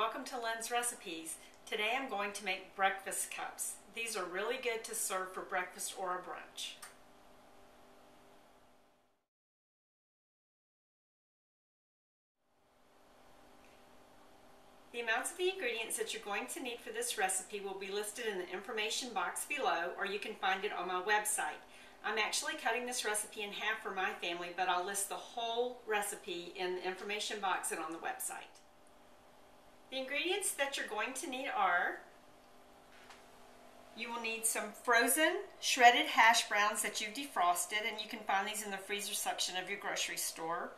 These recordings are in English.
Welcome to Lynn's Recipes. Today I'm going to make breakfast cups. These are really good to serve for breakfast or a brunch. The amounts of the ingredients that you're going to need for this recipe will be listed in the information box below, or you can find it on my website. I'm actually cutting this recipe in half for my family, but I'll list the whole recipe in the information box and on the website. The ingredients that you're going to need are: you will need some frozen shredded hash browns that you've defrosted, and you can find these in the freezer section of your grocery store.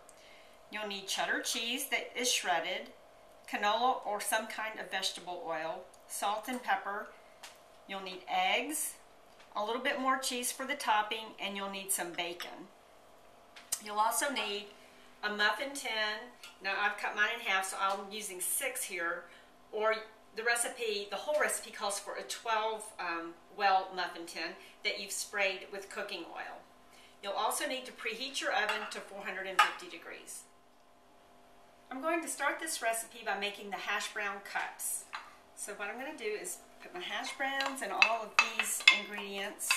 You'll need cheddar cheese that is shredded, canola or some kind of vegetable oil, salt and pepper. You'll need eggs, a little bit more cheese for the topping, and you'll need some bacon. You'll also need a muffin tin. Now I've cut mine in half, so I'm using 6 here, or the whole recipe calls for a 12 well muffin tin that you've sprayed with cooking oil. You'll also need to preheat your oven to 450 degrees. I'm going to start this recipe by making the hash brown cups. So what I'm going to do is put my hash browns and all of these ingredients,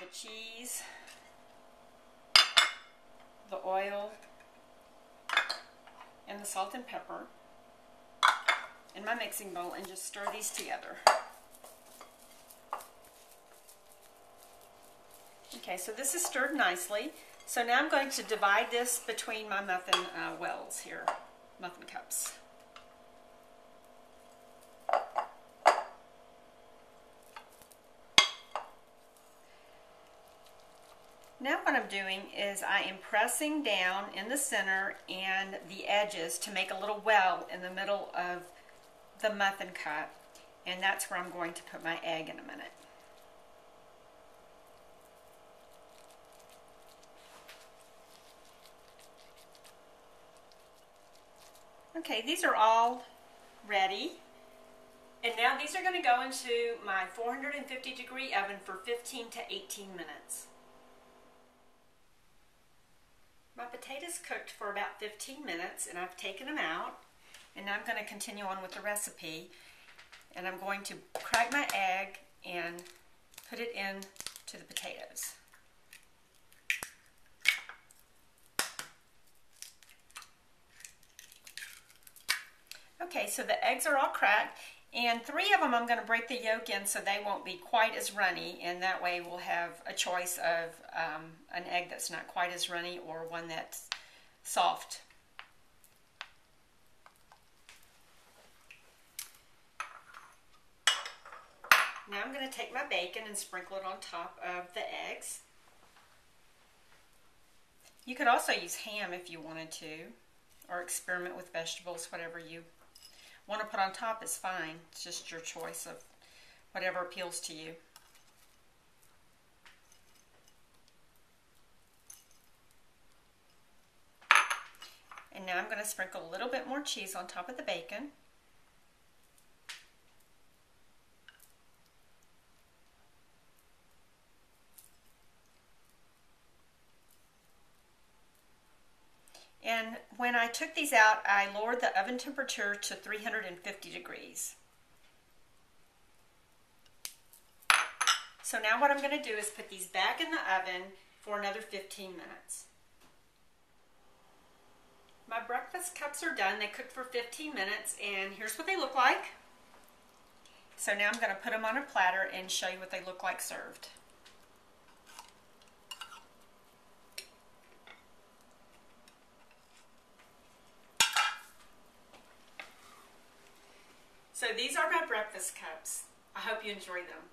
the cheese, the oil, and the salt and pepper in my mixing bowl, and just stir these together. Okay, so this is stirred nicely. So now I'm going to divide this between my muffin wells here, muffin cups. Now what I'm doing is I am pressing down in the center and the edges to make a little well in the middle of the muffin cup, and that's where I'm going to put my egg in a minute. Okay, these are all ready, and now these are going to go into my 450 degree oven for 15 to 18 minutes. My potatoes cooked for about 15 minutes, and I've taken them out, and now I'm going to continue on with the recipe, and I'm going to crack my egg and put it into the potatoes. Okay, so the eggs are all cracked, and 3 of them I'm going to break the yolk in so they won't be quite as runny, and that way we'll have a choice of an egg that's not quite as runny or one that's soft. Now I'm going to take my bacon and sprinkle it on top of the eggs. You could also use ham if you wanted to, or experiment with vegetables. Whatever you want to put on top is fine. It's just your choice of whatever appeals to you. And now I'm going to sprinkle a little bit more cheese on top of the bacon. And when I took these out, I lowered the oven temperature to 350 degrees. So now what I'm going to do is put these back in the oven for another 15 minutes. My breakfast cups are done. They cooked for 15 minutes, and here's what they look like. So now I'm going to put them on a platter and show you what they look like served. So these are my breakfast cups. I hope you enjoy them.